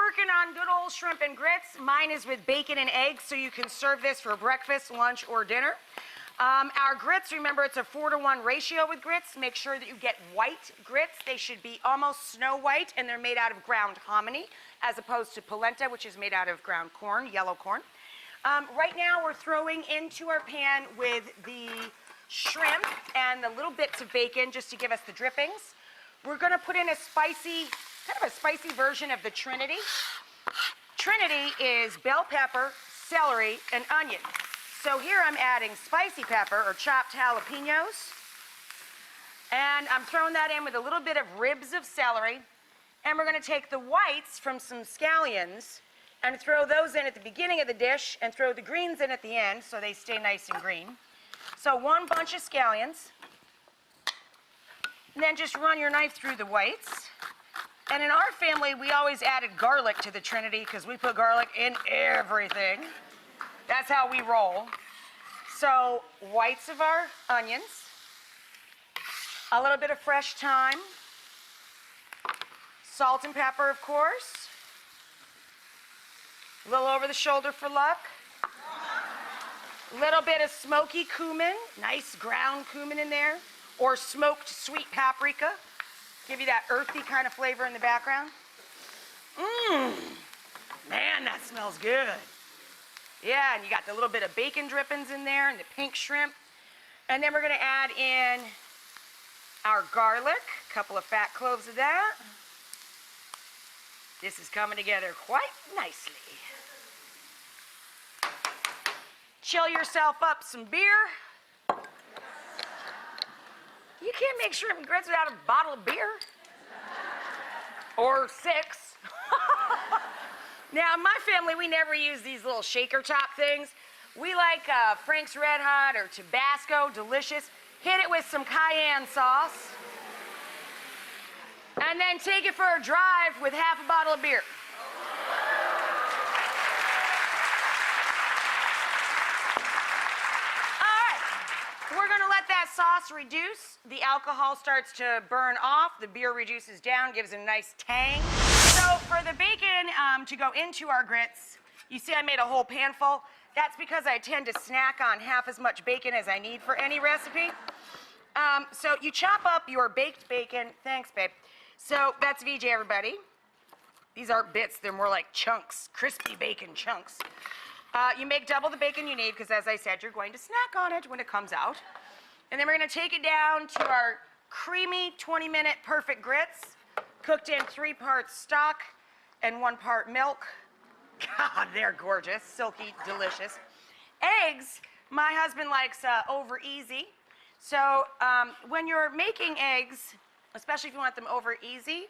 working on good old shrimp and grits. Mine is with bacon and eggs, so you can serve this for breakfast, lunch, or dinner. Our grits, remember, it's a 4-to-1 ratio with grits. Make sure that you get white grits. They should be almost snow white, and they're made out of ground hominy, as opposed to polenta, which is made out of ground corn, yellow corn. Right now, we're throwing into our pan with the shrimp and the little bits of bacon, just to give us the drippings. We're going to put in a spicy, kind of a spicy version of the Trinity. Trinity is bell pepper, celery, and onion. So here I'm adding spicy pepper or chopped jalapenos. And I'm throwing that in with a little bit of ribs of celery. And we're going to take the whites from some scallions and throw those in at the beginning of the dish and throw the greens in at the end so they stay nice and green. So one bunch of scallions. And then just run your knife through the whites. And in our family, we always added garlic to the Trinity because we put garlic in everything. That's how we roll. So whites of our onions, a little bit of fresh thyme, salt and pepper, of course, a little over the shoulder for luck, a little bit of smoky cumin, nice ground cumin in there, or smoked sweet paprika, give you that earthy kind of flavor in the background. Man, that smells good. Yeah, and you got the little bit of bacon drippings in there and the pink shrimp. And then we're going to add in our garlic, a couple of fat cloves of that. This is coming together quite nicely. Chill yourself up some beer. You can't make shrimp and grits without a bottle of beer. Or 6. Now, in my family, we never use these little shaker top things. We like Frank's Red Hot or Tabasco, delicious. Hit it with some cayenne sauce. And then take it for a drive with half a bottle of beer. All right, we're gonna let that sauce reduce. The alcohol starts to burn off. The beer reduces down, gives it a nice tang. So for the bacon to go into our grits, you see I made a whole pan full. That's because I tend to snack on half as much bacon as I need for any recipe. So you chop up your baked bacon. Thanks, babe. So that's VJ, everybody. These aren't bits. They're more like chunks, crispy bacon chunks. You make double the bacon you need because, as I said, you're going to snack on it when it comes out. And then we're going to take it down to our creamy 20-minute perfect grits. Cooked in 3 parts stock and 1 part milk. God, they're gorgeous, silky, delicious. Eggs, my husband likes over easy. So when you're making eggs, especially if you want them over easy,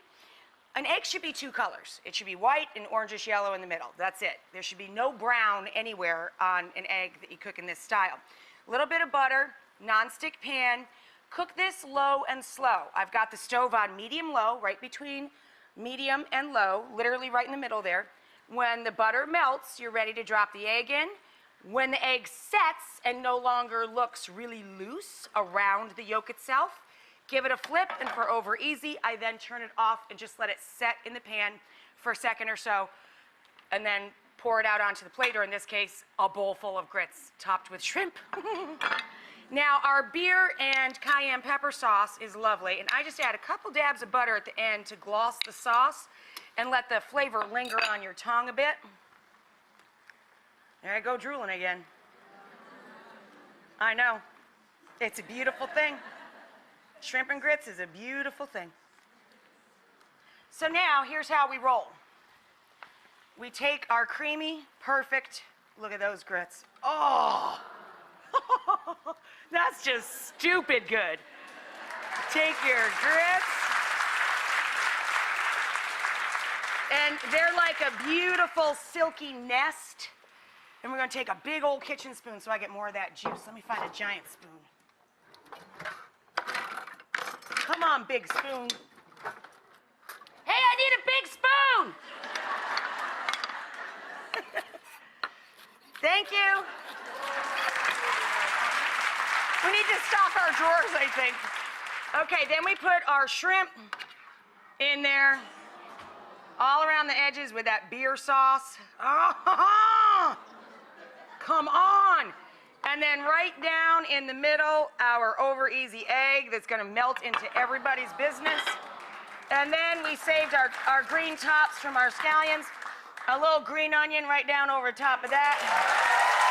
an egg should be 2 colors. It should be white and orangish yellow in the middle. That's it. There should be no brown anywhere on an egg that you cook in this style. A little bit of butter, nonstick pan. Cook this low and slow. I've got the stove on medium-low, right between medium and low, literally right in the middle there. When the butter melts, you're ready to drop the egg in. When the egg sets and no longer looks really loose around the yolk itself, give it a flip, and for over easy, I then turn it off and just let it set in the pan for a second or so, and then pour it out onto the plate, or in this case, a bowl full of grits topped with shrimp. Now, our beer and cayenne pepper sauce is lovely, and I just add a couple dabs of butter at the end to gloss the sauce and let the flavor linger on your tongue a bit. There I go drooling again. I know. It's a beautiful thing. Shrimp and grits is a beautiful thing. So now, here's how we roll. We take our creamy, perfect, look at those grits. Oh! That's just stupid good. Take your grits. And they're like a beautiful silky nest. And we're going to take a big old kitchen spoon so I get more of that juice. Let me find a giant spoon. Come on, big spoon. Hey, I need a big spoon! Thank you. We need to stock our drawers, I think. Okay, then we put our shrimp in there, all around the edges with that beer sauce. Ah, come on. And then right down in the middle, our over easy egg that's gonna melt into everybody's business. And then we saved our green tops from our scallions. A little green onion right down over top of that.